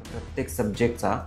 प्रत्येक सब्जेक्टचा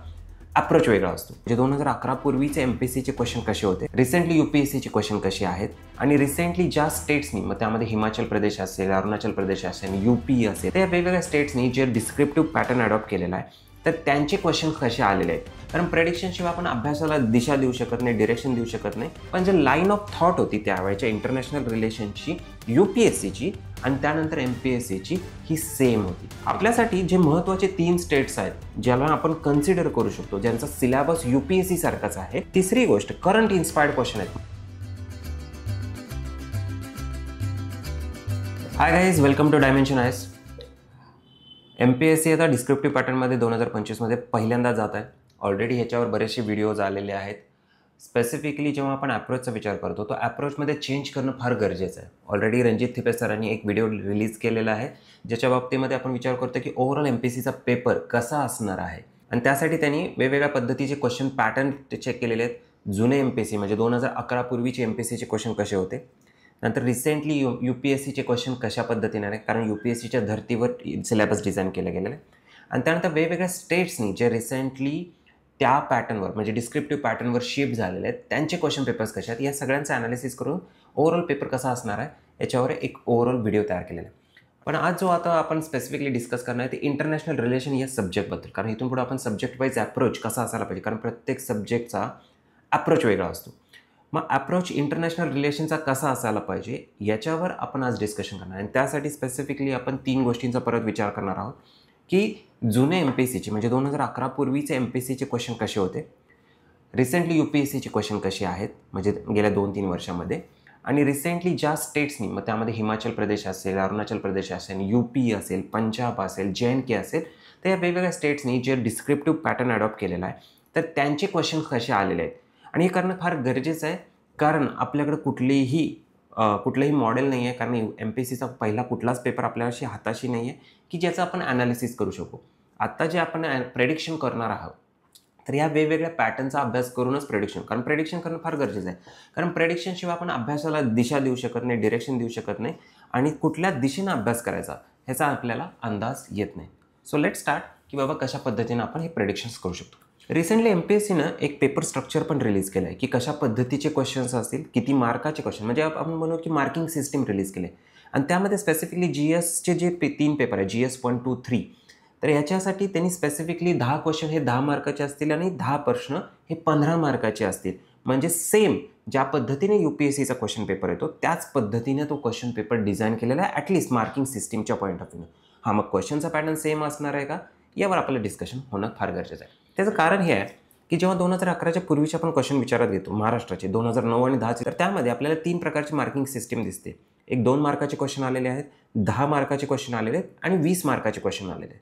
अप्रोच वेगळा असतो. म्हणजे 2011 पूर्वीचे एमपीएससीचे क्वेश्चन कसे होते, रिसेंटली यूपीएससीचे क्वेश्चन कसे आहेत आणि रिसेंटली ज्या स्टेट्सनी, मग त्यामध्ये हिमाचल प्रदेश असेल, अरुणाचल प्रदेश असेल, यूपी असेल, त्या वेगवेगळ्या स्टेट्सनी जे डिस्क्रिप्टिव्ह पॅटर्न अडॉप्ट केलेला आहे तर त्यांचे क्वेश्चन कसे आलेले आहेत. कारण प्रेडिक्शनशिवाय आपण अभ्यासाला दिशा देऊ शकत नाही, डिरेक्शन देऊ शकत नाही. पण जे लाईन ऑफ थॉट होती त्यावेळेच्या इंटरनॅशनल रिलेशनची, यूपीएससीची आणि त्यानंतर एमपीएससीची ही सेम होती. आपल्यासाठी जे महत्त्वाचे 3 स्टेट्स आहेत ज्याला आपण कन्सिडर करू शकतो, ज्यांचा सिलेबस यूपीएससी सारखाच आहे. तिसरी गोष्ट, करंट इन्स्पायर्ड क्वेश्चन आहेत. Hi guys, welcome to dimension IAS. MPSC आता डिस्क्रिप्टिव्ह पॅटर्नमध्ये 2025 मध्ये पहिल्यांदा जात आहे. ऑलरेडी ह्याच्यावर बरेचसे व्हिडिओज आलेले आहेत. स्पेसिफिकली जेव्हा आपण अप्रोचचा विचार करतो तो अप्रोचमध्ये चेंज करणं फार गरजेचं आहे. ऑलरेडी रणजित थिपे सरांनी एक व्हिडिओ रिलीज केलेला आहे ज्याच्या बाबतीमध्ये आपण विचार करतो की ओव्हरऑल एमपीएससीचा पेपर कसा असणार आहे आणि त्यासाठी त्यांनी वेगवेगळ्या पद्धतीचे क्वेश्चन पॅटर्न चेक केलेले आहेत. जुने एमपीएससी म्हणजे 2011 पूर्वीचे एमपीएससीचे क्वेश्चन कसे होते, नंतर रिसेंटली यूपीएससीचे क्वेश्चन कशा पद्धतीने आहे, कारण यूपीएससीच्या धर्तीवर सिलेबस डिझाईन केलं गेलेलं आहे. आणि त्यानंतर वेगवेगळ्या स्टेट्सनी जे रिसेंटली त्या पॅटर्नवर म्हणजे डिस्क्रिप्टिव्ह पॅटर्नवर शिफ्ट झालेले आहेत त्यांचे क्वेश्चन पेपर्स कसे आहेत, या सगळ्यांचं ॲनालिसिस करून ओव्हरऑल पेपर कसा असणार आहे याच्यावर एक ओव्हरऑल व्हिडिओ तयार केलेला आहे. पण आज जो आता आपण स्पेसिफिकली डिस्कस करणार आहे ते इंटरनॅशनल रिलेशन या सब्जेक्टबद्दल. कारण इथून पुढे आपण सब्जेक्ट वाईज अप्रोच कसा असायला पाहिजे, कारण प्रत्येक सब्जेक्टचा अप्रोच वेगळा असतो. मग अप्रोच इंटरनॅशनल रिलेशनचा कसा असायला पाहिजे याच्यावर आपण आज डिस्कशन करणार. आणि त्यासाठी स्पेसिफिकली आपण 3 गोष्टींचा परत विचार करणार आहोत की जुने एमपीएससीचे म्हणजे 2011 पूर्वीचे एमपीएससीचे क्वेश्चन कसे होते, रिसेंटली यूपीएससीचे क्वेश्चन कसे आहेत म्हणजे गेल्या 2-3 वर्षामध्ये, आणि रिसेंटली ज्या स्टेट्सनी, मग त्यामध्ये हिमाचल प्रदेश असेल, अरुणाचल प्रदेश असेल, यूपी असेल, पंजाब असेल, JNK असेल, तर या वेगवेगळ्या स्टेट्सनी जे डिस्क्रिप्टिव्ह पॅटर्न अडॉप्ट केलेला आहे तर त्यांचे क्वेश्चन कसे आलेले आहेत. आणि हे करणं फार गरजेचं आहे कारण आपल्याकडे कुठलंही मॉडेल नाही आहे. कारण एमपीएससीचा पहिला कुठलाच पेपर आपल्याशी हाताशी नाही आहे की ज्याचं आपण ॲनालिसिस करू शकू. आत्ता जे आपण प्रेडिक्शन करणार आहोत तर या वेगवेगळ्या पॅटर्नचा अभ्यास करूनच प्रेडिक्शन, कारण प्रेडिक्शन करणं फार गरजेचं आहे. कारण प्रेडिक्शनशिवाय आपण अभ्यासाला दिशा देऊ शकत नाही, डिरेक्शन देऊ शकत नाही आणि कुठल्या दिशेनं अभ्यास करायचा ह्याचा आपल्याला अंदाज येत नाही. सो लेट स्टार्ट की बाबा कशा पद्धतीनं आपण हे प्रेडिक्शन्स करू शकतो. रिसेंटली एमपीएससीनं एक पेपर स्ट्रक्चर पण रिलीज केलं आहे की कशा पद्धतीचे क्वेश्चन्स असतील, किती मार्काचे क्वेश्चन, म्हणजे आपण म्हणू की मार्किंग सिस्टीम रिलीज केले. आणि त्यामध्ये स्पेसिफिकली GSचे जे 3 पेपर आहे, GS 1, 2, 3, तर याच्यासाठी त्यांनी स्पेसिफिकली 10 क्वेश्चन हे 10 मार्काचे असतील आणि 10 प्रश्न हे 15 मार्काचे असतील. म्हणजे सेम ज्या पद्धतीने यूपीएससीचा क्वेश्चन पेपर येतो त्याच पद्धतीने तो क्वेश्चन पेपर डिझाईन केलेला आहे, ॲटलिस्ट मार्किंग सिस्टीमच्या पॉईंट ऑफ व्ह्यूनं. हां, मग क्वेश्चनचा पॅटर्न सेम असणार आहे का यावर आपलं डिस्कशन होणं फार गरजेचं आहे. त्याचं कारण हे आहे की जेव्हा 2011च्या पूर्वीचे आपण क्वेश्चन विचारात घेतो महाराष्ट्राचे 2009 आणि 10चे, तर त्यामध्ये आपल्याला 3 प्रकारची मार्किंग सिस्टीम दिसते. एक 2 मार्काचे क्वेश्चन आलेले आहेत, 10 मार्काचे क्वेश्चन आलेले आहेत आणि 20 मार्काचे क्वेश्चन आलेले आहेत.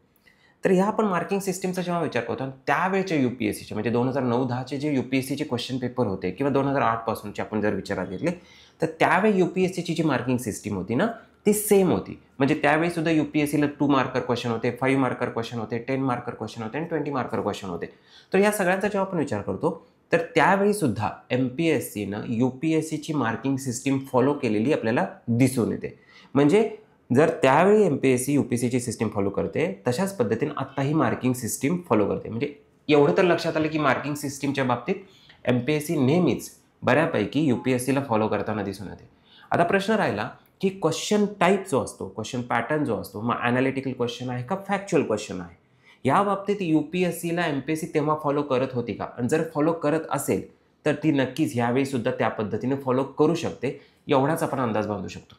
तर ह्या आपण मार्किंग सिस्टीमचा जेव्हा विचार करतो त्यावेळेचे यूपीएससीचे म्हणजे 2009-10चे जे यूपीएससीचे क्वेश्चन पेपर होते किंवा 2008 पासूनचे आपण जर विचारात घेतले तर त्यावेळी यूपीएससीची जी मार्किंग सिस्टीम होती ना ती सेम होती. म्हणजे त्यावेळी सुद्धा यूपीएससीला 2 मार्कर क्वेश्चन होते, 5 मार्कर क्वेश्चन होते, 10 मार्कर क्वेश्चन होते आणि 20 मार्कर क्वेश्चन होते. तर या सगळ्यांचा जेव्हा आपण विचार करतो तर त्यावेळी सुद्धा एमपीएससीनं यूपीएससीची मार्किंग सिस्टीम फॉलो केलेली आपल्याला दिसून येते. म्हणजे जर त्यावेळी एमपीएससी यूपीएससीची सिस्टीम फॉलो करते तशाच पद्धतीने आत्ताही मार्किंग सिस्टीम फॉलो करते. म्हणजे एवढं तर लक्षात आलं की मार्किंग सिस्टीमच्या बाबतीत एमपीएससी नेहमीच बऱ्यापैकी यूपीएससीला फॉलो करताना दिसून येते. आता प्रश्न राहिला की क्वेश्चन टाईप जो असतो, क्वेश्चन पॅटर्न जो असतो, मग ॲनालिटिकल क्वेश्चन आहे का फॅक्च्युअल क्वेश्चन आहे, या बाबतीत यूपीएससीला एमपीएससी तेव्हा फॉलो करत होती का, आणि जर फॉलो करत असेल तर ती नक्कीच ह्यावेळी सुद्धा त्या पद्धतीने फॉलो करू शकते, एवढाच आपण अंदाज बांधू शकतो.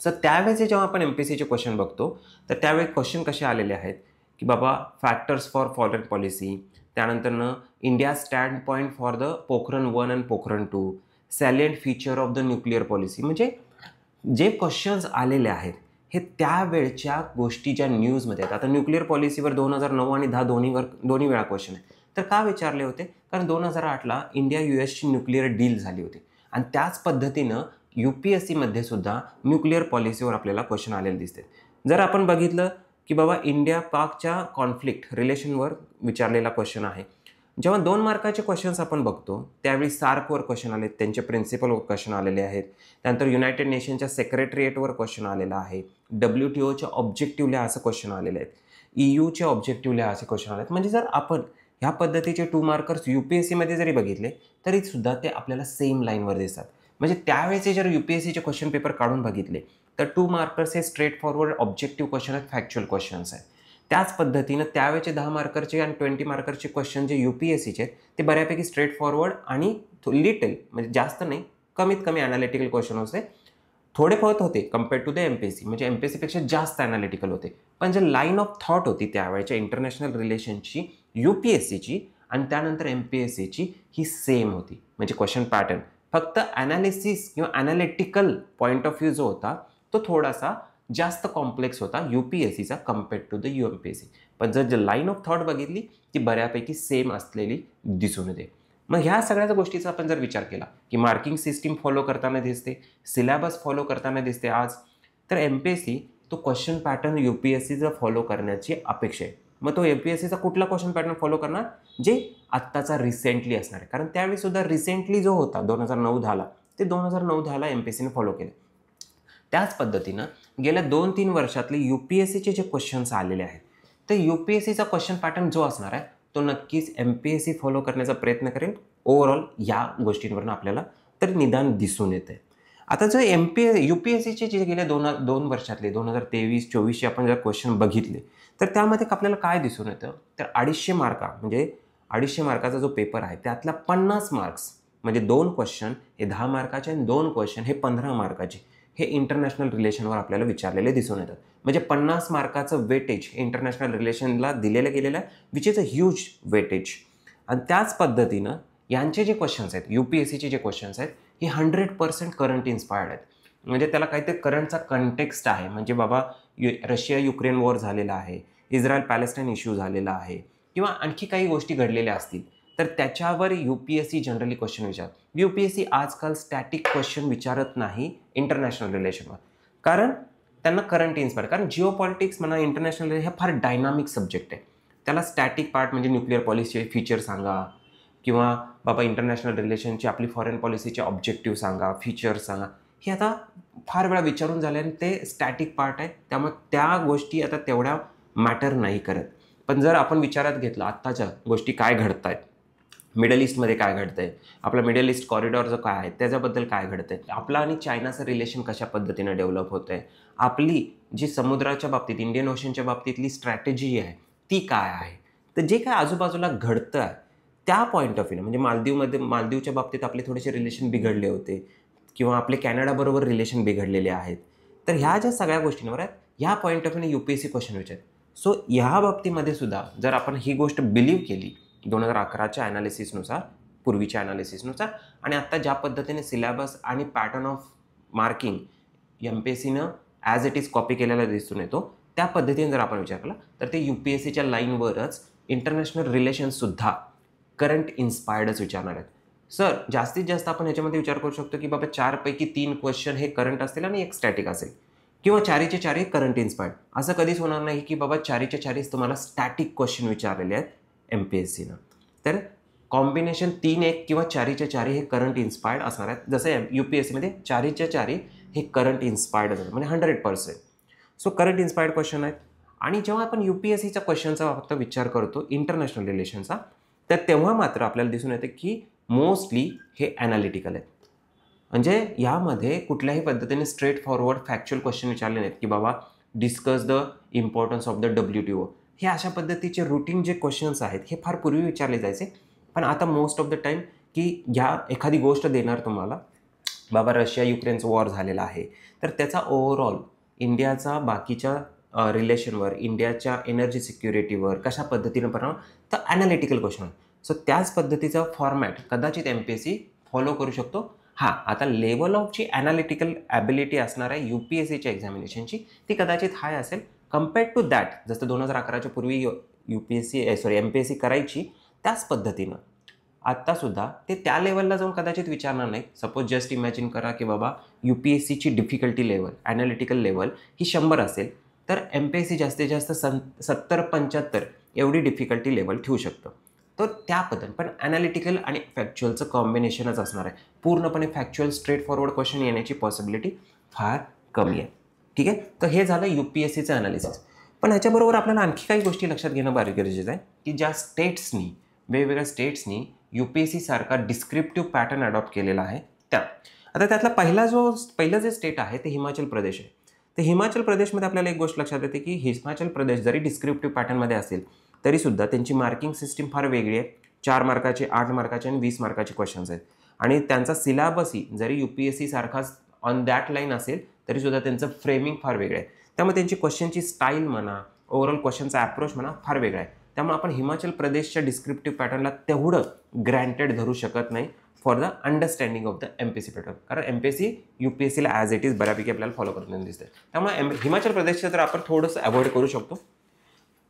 सर त्यावेळेचे जेव्हा आपण एमपीएससीचे क्वेश्चन बघतो तर त्यावेळी क्वेश्चन कसे आलेले आहेत की बाबा फॅक्टर्स फॉर फॉरेन पॉलिसी, त्यानंतरनं India standpoint for the Pokhran 1 आणि Pokhran 2, salient feature of the nuclear policy. म्हणजे जे क्वेश्चन्स आलेले आहेत हे त्यावेळच्या गोष्टी ज्या न्यूजमध्ये आहेत. आता न्यूक्लिअर पॉलिसीवर 2009 आणि 10 दोन्ही वेळा क्वेश्चन आहे. तर का विचारले होते, कारण 2008ला इंडिया US न्यूक्लिअर डील झाली होती आणि त्याच पद्धतीनं यूपीएससीमध्ये सुद्धा न्यूक्लिअर पॉलिसीवर आपल्याला क्वेश्चन आलेले दिसते. जर आपण बघितलं की बाबा इंडिया पाकच्या कॉन्फ्लिक्ट रिलेशनवर विचारलेला क्वेश्चन आहे. जेव्हा 2 मार्काचे क्वेश्चन्स आपण बघतो त्यावेळी सार्कवर क्वेश्चन आले, त्यांचे प्रिन्सिपलवर क्वेश्चन आलेले आहेत. त्यानंतर युनायटेड नेशनच्या सेक्रेटरिएटवर क्वेश्चन आलेला आहे, WTOच्या ऑब्जेक्टिव्हला असं क्वेश्चन आलेले आहेत. EUचे ऑब्जेक्टिव्ह लिहा असे क्वेश्चन आलेत. म्हणजे जर आपण ह्या पद्धतीचे 2 मार्कर्स UPSCमध्ये जरी बघितले तरी सुद्धा ते आपल्याला सेम लाईनवर दिसतात. म्हणजे त्यावेळेचे जर UPSCचे क्वेश्चन पेपर काढून बघितले तर 2 मार्कर्स हे स्ट्रेट फॉरवर्ड ऑब्जेक्टिव्ह क्वेश्चन आहेत, फॅक्च्युअल क्वेश्चन्स आहेत. त्याच पद्धतीनं त्यावेळेचे 10 मार्करचे आणि 20 मार्करचे क्वेश्चन जे UPSCचे आहेत ते बऱ्यापैकी स्ट्रेट फॉरवर्ड आणि लिटल म्हणजे जास्त नाही, कमीत कमी ॲनालिटिकल क्वेश्चन होते. थोडे बहुत होते कम्पेअर्ड टू द MPSC, म्हणजे MPSCपेक्षा जास्त ॲनालिटिकल होते. पण जे लाईन ऑफ थॉट होती त्यावेळेच्या इंटरनॅशनल रिलेशनची UPSCची आणि त्यानंतर MPSCची ही सेम होती. म्हणजे क्वेश्चन पॅटर्न फक्त ॲनालिसिस किंवा ॲनालिटिकल पॉईंट ऑफ व्ह्यू जो होता तो थोडासा जास्त कॉम्प्लेक्स होता UPSCचा कम्पेअर्ड टू द UPSC. पण जर लाईन ऑफ थॉट बघितली ती बऱ्यापैकी सेम असलेली दिसून येते. मग ह्या सगळ्या गोष्टीचा आपण जर विचार केला की मार्किंग सिस्टीम फॉलो करताना दिसते, सिलेबस फॉलो करताना दिसते आज, तर MPSC तो क्वेश्चन पॅटर्न UPSCचा फॉलो करण्याची अपेक्षा आहे. मग तो MPSCचा कुठला क्वेश्चन पॅटर्न फॉलो करणार, जे आत्ताचा रिसेंटली असणार आहे. कारण त्यावेळी सुद्धा रिसेंटली जो होता 2009-10ला ते 2009-10ला MPSCने फॉलो केले. त्याच पद्धतीनं गेल्या 2-3 वर्षातले UPSCचे जे क्वेश्चन्स आलेले आहेत ते UPSCचा क्वेश्चन पॅटर्न जो असणार आहे तो नक्कीच MPSC फॉलो करण्याचा प्रयत्न करेल. ओव्हरऑल या गोष्टींवरून आपल्याला तर निदान दिसून येते. आता जर UPSCचे जे गेल्या 2 वर्षातले 2023-24चे आपण जर क्वेश्चन बघितले तर त्यामध्ये आपल्याला काय दिसून येतं, तर 250 म्हणजे 250 मार्काचा जो पेपर आहे त्यातला 50 मार्क्स म्हणजे 2 क्वेश्चन हे 10 मार्काचे आणि 2 क्वेश्चन हे 15 मार्काचे हे इंटरनॅशनल रिलेशनवर आपल्याला विचारलेले दिसून येतात. म्हणजे 50 मार्काचं वेटेज इंटरनॅशनल रिलेशनला दिलेलं गेलेलं आहे, which is a huge weightage. आणि त्याच पद्धतीनं यांचे जे क्वेश्चन्स आहेत UPSCचे जे क्वेश्चन्स आहेत हे 100% करंट इन्स्पायर्ड आहेत. म्हणजे त्याला काहीतरी करंटचा कंटेक्स्ट आहे. म्हणजे बाबा रशिया-युक्रेन वॉर झालेला आहे, इस्रायल पॅलेस्टाईन इश्यू झालेला आहे किंवा आणखी काही गोष्टी घडलेल्या असतील तर त्याच्यावर UPSC जनरली क्वेश्चन विचारतात. UPSC आजकाल स्टॅटिक क्वेश्चन विचारत नाही इंटरनॅशनल रिलेशनवर, कारण त्यांना करंट इन्स्पायर, कारण जिओ पॉलिटिक्स म्हणा इंटरनॅशनल हे फार डायनामिक सब्जेक्ट आहे. त्याला स्टॅटिक पार्ट म्हणजे न्यूक्लिअर पॉलिसीचे फीचर सांगा किंवा बाबा इंटरनॅशनल रिलेशनची आपली फॉरेन पॉलिसीचे ऑब्जेक्टिव्ह सांगा, फीचर्स सांगा, हे आता फार वेळा विचारून झाले आणि ते स्टॅटिक पार्ट आहे. त्यामुळे त्या गोष्टी आता तेवढ्या मॅटर नाही करत. पण जर आपण विचारात घेतलं आत्ताच्या गोष्टी काय घडत आहेत, मिडल ईस्टमध्ये काय घडतं आहे, आपला मिडल ईस्ट कॉरिडॉर जो काय आहे त्याच्याबद्दल काय घडतं आहे, आपला आणि चायनाचं रिलेशन कशा पद्धतीनं डेव्हलप होतं आहे, आपली जी समुद्राच्या बाबतीत इंडियन ओशनच्या बाबतीतली स्ट्रॅटेजी आहे ती काय आहे, तर जे काय आजूबाजूला घडतं आहे त्या पॉईंट ऑफ व्ह्यूने, म्हणजे मालदीवच्या बाबतीत आपले थोडेसे रिलेशन बिघडले होते किंवा आपले कॅनडाबरोबर रिलेशन बिघडलेले आहेत, तर ह्या ज्या सगळ्या गोष्टींवर आहेत ह्या पॉईंट ऑफ व्ह्यूने UPSC क्वेश्चन विचारतात. सो ह्या बाबतीमध्ये सुद्धा जर आपण ही गोष्ट बिलीव्ह केली 2011च्या ॲनालिसिसनुसार, पूर्वीच्या ॲनालिसिसनुसार आणि आत्ता ज्या पद्धतीने सिलेबस आणि पॅटर्न ऑफ मार्किंग MPSCनं ॲज इट इज कॉपी केलेला दिसून येतो, त्या पद्धतीने जर आपण विचार केला तर ते UPSCच्या लाईनवरच इंटरनॅशनल रिलेशनसुद्धा करंट इन्स्पायर्डच विचारणार आहेत. सर जास्तीत जास्त आपण ह्याच्यामध्ये विचार करू शकतो की बाबा 4 पैकी 3 क्वेश्चन हे करंट असतील आणि 1 स्टॅटिक असेल किंवा 4चे 4 करंट इन्स्पायर्ड. असं कधीच होणार नाही की बाबा 4चे 4 तुम्हाला स्टॅटिक क्वेश्चन विचारलेले आहेत MPSCनं. तर कॉम्बिनेशन 3-1 किंवा 4चे 4 हे करंट इन्स्पायर्ड असणार आहेत. जसं UPSCमध्ये 4चे 4 हे करंट इन्स्पायर्ड असतात, म्हणजे 100%. सो करंट इन्स्पायर्ड क्वेश्चन आहेत. आणि जेव्हा आपण UPSCच्या क्वेश्चनचा फक्त विचार करतो इंटरनॅशनल रिलेशनचा, तर तेव्हा मात्र आपल्याला दिसून येते की मोस्टली हे ॲनालिटिकल आहेत. म्हणजे यामध्ये कुठल्याही पद्धतीने स्ट्रेट फॉरवर्ड फॅक्च्युअल क्वेश्चन विचारले नाहीत की बाबा discuss the importance of the WTO. हे अशा पद्धतीचे रुटीन जे क्वेश्चन्स आहेत हे फार पूर्वी विचारले जायचे. पण आता मोस्ट ऑफ द टाईम की ह्या एखादी गोष्ट देणार तुम्हाला, बाबा रशिया-युक्रेनचं वॉर झालेला आहे तर त्याचा ओव्हरऑल इंडियाचा बाकीच्या रिलेशनवर, इंडियाच्या एनर्जी सिक्युरिटीवर कशा पद्धतीनं परिणाम, तर ॲनालिटिकल क्वेश्चन. सो त्याच पद्धतीचा फॉर्मॅट कदाचित MPSC फॉलो करू शकतो. हां, आता लेवल ऑफ जी ॲनालिटिकल ॲबिलिटी असणार आहे UPSCच्या एक्झामिनेशनची ती कदाचित हाय असेल कम्पेअर्ड टू दॅट. जसं 2011च्या पूर्वी MPSC करायची त्याच पद्धतीनं आत्तासुद्धा ते त्या लेवलला जाऊन कदाचित विचारणार नाही. सपोज जस्ट इमॅजिन करा की बाबा UPSCची डिफिकल्टी लेवल, ॲनालिटिकल लेवल ही 100 असेल तर MPSC जास्तीत जास्त 70-75 एवढी डिफिकल्टी लेवल ठेवू शकतं. तर त्या पद्धतीने पण ॲनालिटिकल आणि फॅक्च्युअलचं कॉम्बिनेशनच असणार आहे. पूर्णपणे फॅक्च्युअल स्ट्रेट फॉरवर्ड क्वेश्चन येण्याची पॉसिबिलिटी फार कमी आहे. ठीक आहे, तर हे झालं UPSCचं ॲनालिसिस. पण ह्याच्याबरोबर आपल्याला आणखी काही गोष्टी लक्षात घेणं फार गरजेचं आहे की ज्या स्टेट्सनी, वेगवेगळ्या स्टेट्सनी UPSC सारखा डिस्क्रिप्टिव्ह पॅटर्न अडॉप्ट केलेला आहे त्या. आता त्यातला पहिलं जे स्टेट आहे ते हिमाचल प्रदेश आहे. तर हिमाचल प्रदेशमध्ये आपल्याला एक गोष्ट लक्षात येते की हिमाचल प्रदेश जरी डिस्क्रिप्टिव्ह पॅटर्नमध्ये असेल तरीसुद्धा त्यांची मार्किंग सिस्टीम फार वेगळी आहे. 4 मार्काचे, 8 मार्काचे आणि 20 मार्काचे क्वेश्चन्स आहेत. आणि त्यांचा सिलेबसही जरी UPSC सारखाच ऑन दॅट लाईन असेल तरीसुद्धा त्यांचं फ्रेमिंग फार वेगळं आहे. त्यामुळे त्यांची क्वेश्चनची स्टाईल म्हणा, ओव्हरऑल क्वेश्चनचा अप्रोच म्हणा फार वेगळा आहे. त्यामुळे आपण हिमाचल प्रदेशच्या डिस्क्रिप्टिव्ह पॅटर्नला तेवढं ग्रँटेड धरू शकत नाही for the understanding of the MPSC pattern. कारण MPSC UPSCला ॲज इट इज बऱ्यापैकी आपल्याला फॉलो करताना दिसते. त्यामुळे हिमाचल प्रदेशचं तर आपण थोडंसं अवॉइड करू शकतो.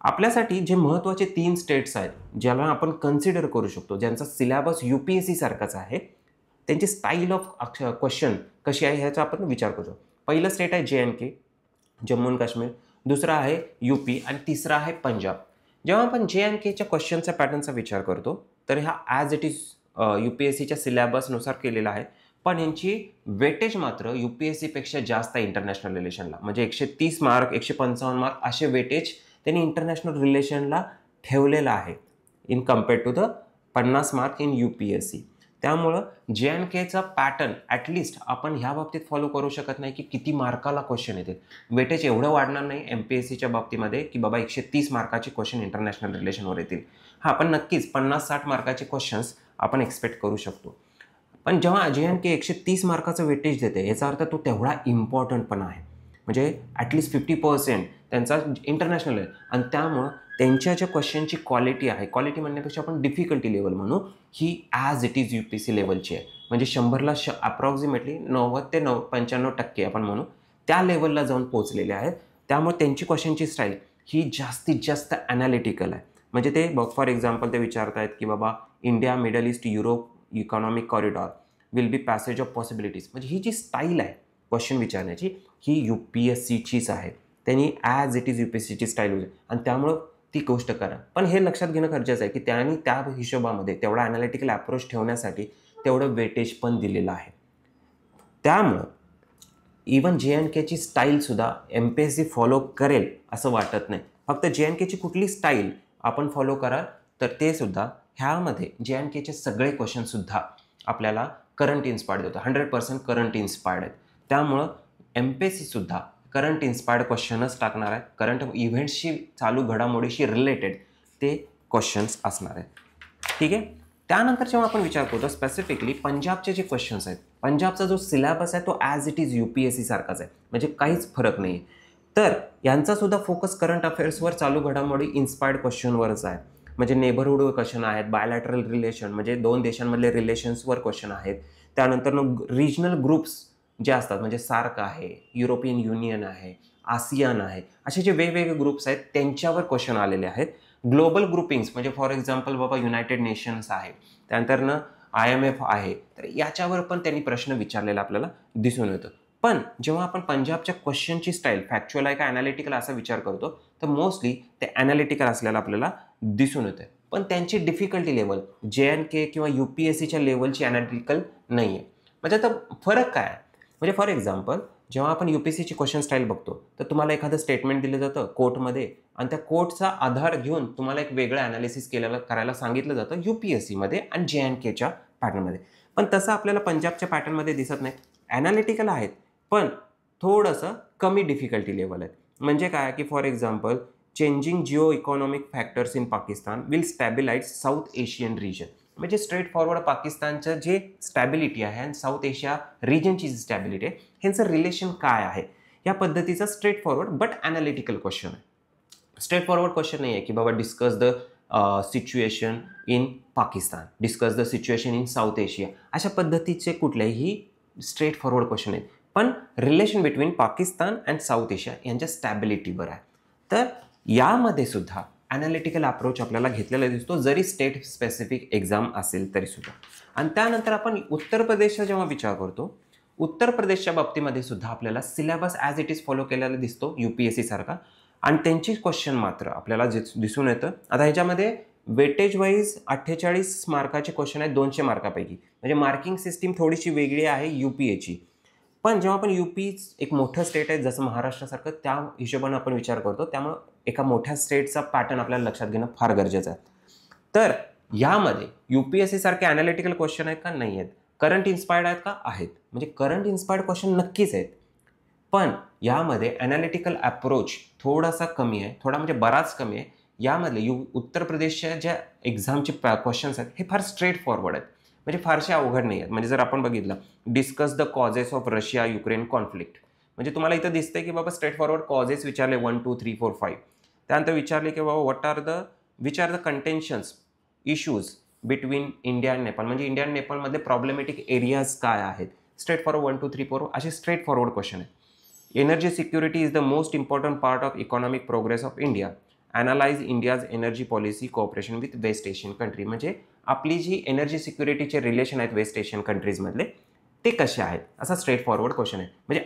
आपल्यासाठी जे महत्त्वाचे 3 स्टेट्स आहेत ज्याला आपण कन्सिडर करू शकतो, ज्यांचा सिलेबस UPSC सारखाच आहे, त्यांची स्टाईल ऑफ क्वेश्चन कशी आहे ह्याचा आपण विचार करू. पहिलं स्टेट आहे JNK, जम्मू अँड काश्मीर. दुसरा आहे UP आणि तिसरा आहे पंजाब. जेव्हा आपण JNKच्या क्वेश्चनच्या पॅटर्नचा विचार करतो तर हा ॲज इट इज UPSCच्या सिलेबसनुसार केलेला आहे. पण यांची वेटेज मात्र UPSCपेक्षा जास्त आहे इंटरनॅशनल रिलेशनला. म्हणजे 130 मार्क, 155 मार्क असे वेटेज त्यांनी इंटरनॅशनल रिलेशनला ठेवलेलं आहे in compared to the 50 mark in UPSC. त्यामुळं JNKचा पॅटर्न ॲटलिस्ट आपण ह्या बाबतीत फॉलो करू शकत नाही की किती मार्काला क्वेश्चन येतील. वेटेज एवढं वाढणार नाही MPSCच्या बाबतीमध्ये की बाबा 130 मार्काचे क्वेश्चन इंटरनॅशनल रिलेशनवर येतील. हां, पण नक्कीच 50-60 मार्काचे क्वेश्चन्स आपण एक्सपेक्ट करू शकतो. पण जेव्हा JNK 130 मार्काचं वेटेज देते याचा अर्थ तो तेवढा इम्पॉर्टंट पण आहे. म्हणजे ॲटलिस्ट 50% त्यांचा इंटरनॅशनल आहे. आणि त्यामुळं त्यांच्या ज्या क्वेश्चनची क्वालिटी आहे, क्वालिटी म्हणण्यापेक्षा आपण डिफिकल्टी लेवल म्हणू, ही ॲज इट इज UPSC लेवलची आहे. म्हणजे 100ला अप्रॉक्सिमेटली 90 ते 95% आपण म्हणू त्या लेवलला जाऊन पोहोचलेले आहेत. त्यामुळे त्यांची क्वेश्चनची स्टाईल ही जास्तीत जास्त ॲनालिटिकल आहे. म्हणजे ते फॉर एक्झाम्पल ते विचारत आहेत की बाबा India, middle east, Europe economic corridor will be passage of possibilities. म्हणजे ही जी स्टाईल आहे क्वेश्चन विचारण्याची ही UPSCचीच आहे. त्यांनी ॲज इट इज UPSCची स्टाईल होती आणि त्यामुळं ती गोष्ट करा. पण हे लक्षात घेणं गरजेचं आहे की त्यांनी त्या हिशोबामध्ये तेवढा ॲनालिटिकल अप्रोच ठेवण्यासाठी तेवढं वेटेज पण दिलेलं आहे. त्यामुळं इवन JNKची स्टाईलसुद्धा MPSC फॉलो करेल असं वाटत नाही. फक्त JNKची कुठली स्टाईल आपण फॉलो कराल तर ते सुद्धा ह्यामध्ये JNKचे सगळे क्वेश्चनसुद्धा आपल्याला करंट इन्स्पायर्ड देतो. 100% करंट इन्स्पायर्ड आहेत. त्यामुळं MPSCसुद्धा करंट इन्स्पायर्ड क्वेश्चनच टाकणार आहे. करंट इव्हेंट्सशी, चालू घडामोडीशी रिलेटेड ते क्वेश्चन्स असणार आहेत. ठीक आहे. त्यानंतर जेव्हा आपण विचार करतो स्पेसिफिकली पंजाबचे जे क्वेश्चन्स आहेत, पंजाबचा जो सिलेबस आहे तो ॲज इट इज UPSC सारखाच आहे. म्हणजे काहीच फरक नाही आहे. तर यांचासुद्धा फोकस करंट अफेअर्सवर, चालू घडामोडी, इन्स्पायर्ड क्वेश्चनवरच आहे. म्हणजे नेबरहूड क्वेश्चन आहेत, बायलॅटरल रिलेशन म्हणजे 2 देशांमधले रिलेशन्सवर क्वेश्चन आहेत. त्यानंतर रिजनल ग्रुप्स जे असतात म्हणजे सार्क आहे, युरोपियन युनियन आहे, आसियान आहे, असे जे वेगवेगळे ग्रुप्स आहेत त्यांच्यावर क्वेश्चन आलेले आहेत. ग्लोबल ग्रुपिंग्स म्हणजे फॉर एक्झाम्पल बाबा युनायटेड नेशन्स आहे, त्यानंतर IMF आहे, तर याच्यावर पण त्यांनी प्रश्न विचारलेला आपल्याला दिसून येतं. पण जेव्हा आपण पंजाबच्या क्वेश्चनची स्टाईल फॅक्च्युअल आहे का ॲनालिटिकल असा विचार करतो तर मोस्टली ते ॲनालिटिकल असलेला आपल्याला दिसून येतं. पण त्यांची डिफिकल्टी लेवल JNK किंवा UPSCच्या लेवलची ॲनालिटिकल नाही आहे. म्हणजे आता फरक काय आहे? म्हणजे फॉर एक्झाम्पल जेव्हा आपण UPSCची क्वेश्चन स्टाईल बघतो तर तुम्हाला एखादं स्टेटमेंट दिलं जातं कोर्टमध्ये आणि त्या कोर्टचा आधार घेऊन तुम्हाला एक वेगळं ॲनालिसिस करायला सांगितलं जातं UPSCमध्ये आणि JNKच्या पॅटर्नमध्ये. पण तसं आपल्याला पंजाबच्या पॅटर्नमध्ये दिसत नाही. ॲनालिटिकल आहेत पण थोडंसं कमी डिफिकल्टी लेवल आहेत. म्हणजे काय की for example changing geo economic factors in Pakistan will stabilise South Asian region. म्हणजे स्ट्रेट फॉरवर्ड पाकिस्तानचं जे स्टॅबिलिटी आहे आणि साऊथ एशिया रिजनची जी स्टॅबिलिटी आहे ह्यांचं रिलेशन काय आहे या पद्धतीचा straightforward but analytical question आहे. स्ट्रेट फॉरवर्ड क्वेश्चन नाही आहे की बाबा discuss the situation in Pakistan, discuss the situation in South Asia, अशा पद्धतीचे कुठलेही स्ट्रेट फॉरवर्ड क्वेश्चन आहेत. पण relation between Pakistan and south Asia यांच्या स्टॅबिलिटीवर आहे. तर यामध्ये सुद्धा ॲनालिटिकल अप्रोच आपल्याला घेतलेला दिसतो जरी स्टेट स्पेसिफिक एक्झाम असेल तरीसुद्धा. आणि त्यानंतर आपण उत्तर प्रदेशचा जेव्हा विचार करतो, उत्तर प्रदेशच्या बाबतीमध्ये सुद्धा आपल्याला syllabus as it is follow केलेला दिसतो UPSC सारखा. आणि त्यांची क्वेश्चन मात्र आपल्याला दिसून येतं. आता ह्याच्यामध्ये वेटेज वाईज 48 मार्काचे क्वेश्चन आहेत 200 मार्कापैकी. म्हणजे मार्किंग सिस्टीम थोडीशी वेगळी आहे UPAची. पण जेव्हा आपण UP एक मोठं स्टेट आहे जसं महाराष्ट्रासारखं त्या हिशोबाने आपण विचार करतो त्यामुळं एका मोठ्या स्टेटचा पॅटर्न आपल्याला लक्षात घेणं फार गरजेचं आहे. तर यामध्ये UPSC सारखे अनालिटिकल क्वेश्चन आहेत का? नाही आहेत. करंट इन्स्पायर्ड आहेत का? आहेत. म्हणजे करंट इन्स्पायर्ड क्वेश्चन नक्कीच आहेत, पण यामध्ये अनालिटिकल अप्रोच थोडासा कमी आहे, थोडा म्हणजे बराच कमी आहे. यामधले उत्तर प्रदेशच्या ज्या एक्झामचे क्वेश्चन्स आहेत हे फार स्ट्रेट फॉरवर्ड आहेत, म्हणजे फारसे अवघड नाही आहेत. म्हणजे जर आपण बघितलं, discuss the causes of Russia Ukraine conflict, म्हणजे तुम्हाला इथं दिसतंय की बाबा स्ट्रेट फॉरवर्ड कॉजेस विचारले 1 2 3 4 5. त्यानंतर विचारले की बाबा which are the contentions issues between India and Nepal, म्हणजे इंडिया अँड नेपाळमध्ये प्रॉब्लेमॅटिक एरियाज काय आहेत. स्ट्रेट फॉरवर्ड 1 2 3 4 असे स्ट्रेट फॉरवर्ड क्वेश्चन आहेत. Energy security is the most important part of economic progress of India. Analyse India's energy policy cooperation with West Asian country, म्हणजे आपली जी energy सिक्युरिटीचे relation आहेत वेस्ट एशियन कंट्रीजमधले ते कसे आहेत, असा स्ट्रेट फॉरवर्ड क्वेश्चन आहे. म्हणजे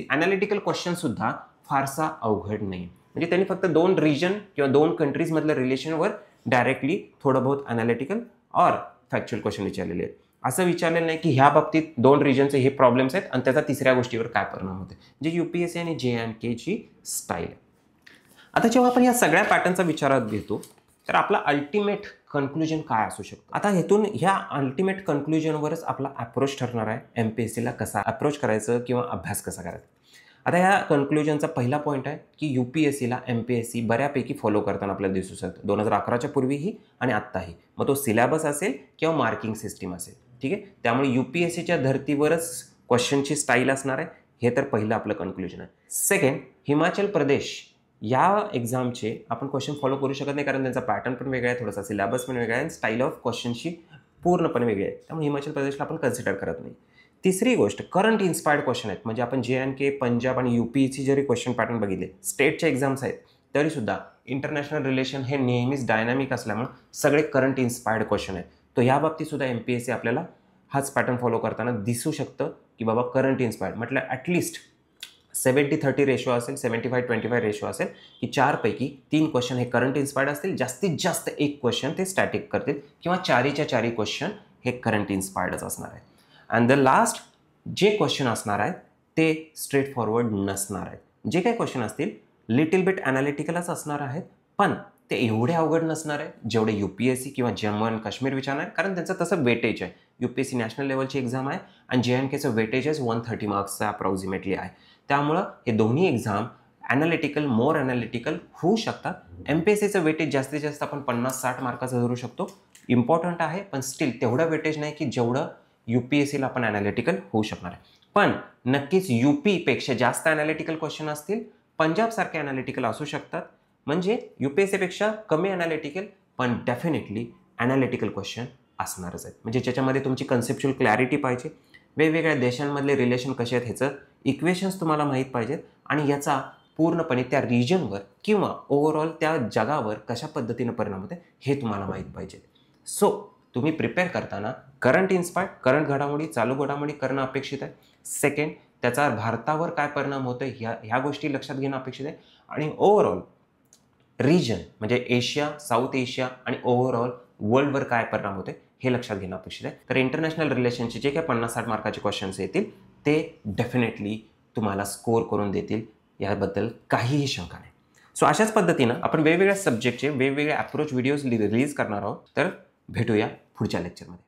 ॲनालिटिकल क्वेश्चनसुद्धा फारसा अवघड नाही. म्हणजे त्यांनी फक्त 2 रिजन किंवा 2 कंट्रीजमधल्या रिलेशनवर डायरेक्टली थोडं बहुत ॲनालिटिकल ऑर फॅक्च्युअल क्वेश्चन विचारलेले आहेत. असं विचारलेलं नाही की ह्या बाबतीत 2 रिजनचे हे प्रॉब्लेम्स आहेत आणि त्याचा तिसऱ्या गोष्टीवर काय परिणाम होते, जे UPSC आणि JNKची स्टाईल आहे. आता जेव्हा आपण या सगळ्या पॅटर्नचा विचारात घेतो तर आपला अल्टिमेट कन्क्लुजन काय असू शकतो. आता हेतून ह्या अल्टिमेट कन्क्लुजनवरच आपला अप्रोच ठरणार आहे, MPSCला कसा अप्रोच करायचं किंवा अभ्यास कसा करायचा. आता ह्या कन्क्लुजनचा पहिला पॉईंट आहे की UPSCला MPSC बऱ्यापैकी फॉलो करताना आपल्याला दिसू शकतं, 2011च्या पूर्वीही आणि आत्ताही. मग तो सिलेबस असेल किंवा मार्किंग सिस्टीम असेल, ठीक आहे. त्यामुळे UPSCच्या धर्तीवरच क्वेश्चनची स्टाईल असणार आहे, हे तर पहिलं आपलं कन्क्लुजन आहे. सेकंड, हिमाचल प्रदेश या एक्झामचे आपण क्वेश्चन फॉलो करू शकत नाही, कारण त्यांचा पॅटर्न पण वेगळा आहे, थोडासा सिलेबस पण वेगळा आहे आणि स्टाईल ऑफ क्वेश्चनची पूर्णपणे वेगळी आहे. त्यामुळे हिमाचल प्रदेशला आपण कन्सिडर करत नाही. तिसरी गोष्ट, करंट इन्स्पायर्ड क्वेश्चन आहेत. म्हणजे आपण JNK, पंजाब आणि UPची जरी क्वेश्चन पॅटर्न बघितले, स्टेटचे एक्झाम्स आहेत, तरीसुद्धा इंटरनॅशनल रिलेशन हे नेहमीच डायनामिक असल्यामुळे सगळे करंट इन्स्पायर्ड क्वेश्चन आहेत. तर या बाबतीतसुद्धा MPSC आपल्याला हाच पॅटर्न फॉलो करताना दिसू शकतं की बाबा करंट इन्स्पायर्ड म्हटलं ॲटलिस्ट 70-30 रेशो असेल, 75-25 रेशो असेल, की 4 पैकी 3 क्वेश्चन हे करंट इन्स्पायर्ड असतील, जास्तीत जास्त 1 क्वेश्चन ते स्टॅटिक करतील किंवा 4च्या 4 क्वेश्चन हे करंट इन्स्पायर्डच असणार आहे. अँड द लास्ट जे क्वेश्चन असणार आहेत ते स्ट्रेट फॉरवर्ड नसणार आहेत. जे काही क्वेश्चन असतील लिटिल बिट ॲनालिटिकलच असणार आहेत, पण ते एवढे अवघड नसणार आहे जेवढे UPSC किंवा जम्मू अँड काश्मीर विचारणार, कारण त्यांचं तसं वेटेज आहे. UPSC नॅशनल लेवलची एक्झाम आहे आणि JNKचं वेटेजेस 130 मार्क्सचं अप्रॉक्सिमेटली आहे. त्यामुळं हे दोन्ही एक्झाम मोर ॲनालिटिकल होऊ शकतात. MPSCचं वेटेज जास्तीत जास्त आपण 50-60 मार्काचं धरू शकतो. इम्पॉर्टंट आहे, पण स्टील तेवढं वेटेज नाही की जेवढं UPSCला आपण ॲनालिटिकल होऊ शकणार आहे. पण नक्कीच UPपेक्षा जास्त ॲनालिटिकल क्वेश्चन असतील, पंजाबसारखे ॲनालिटिकल असू शकतात. म्हणजे UPSCपेक्षा कमी ॲनालिटिकल, पण डेफिनेटली ॲनालिटिकल क्वेश्चन असणारच आहेत. म्हणजे ज्याच्यामध्ये तुमची कन्सेप्च्युअल क्लॅरिटी पाहिजे, वेगवेगळ्या देशांमधले रिलेशन कसे आहेत ह्याचं इक्वेशन्स तुम्हाला माहीत पाहिजेत आणि याचा पूर्णपणे त्या रिजनवर किंवा ओव्हरऑल त्या जगावर कशा पद्धतीनं परिणाम होते हे तुम्हाला माहीत पाहिजे. सो तुम्ही प्रिपेअर करताना करंट इन्स्पायर्ड, करंट घडामोडी, चालू घडामोडी करणं अपेक्षित आहे. सेकंड, त्याचा भारतावर काय परिणाम होतो ह्या गोष्टी लक्षात घेणं अपेक्षित आहे. आणि ओव्हरऑल रिजन म्हणजे एशिया, साऊथ एशिया आणि ओव्हरऑल वर्ल्डवर काय परिणाम होते हे लक्षात घेणं अपेक्षित आहे. तर इंटरनॅशनल रिलेशनचे जे काही 50-60 मार्काचे क्वेश्चन्स येतील ते डेफिनेटली तुम्हाला स्कोअर करून देतील, याबद्दल काहीही शंका नाही. सो अशाच पद्धतीनं आपण वेगवेगळ्या सब्जेक्टचे वेगवेगळे अप्रोच व्हिडिओज रिलीज करणार आहोत. तर भेटूया पुढच्या लेक्चरमध्ये.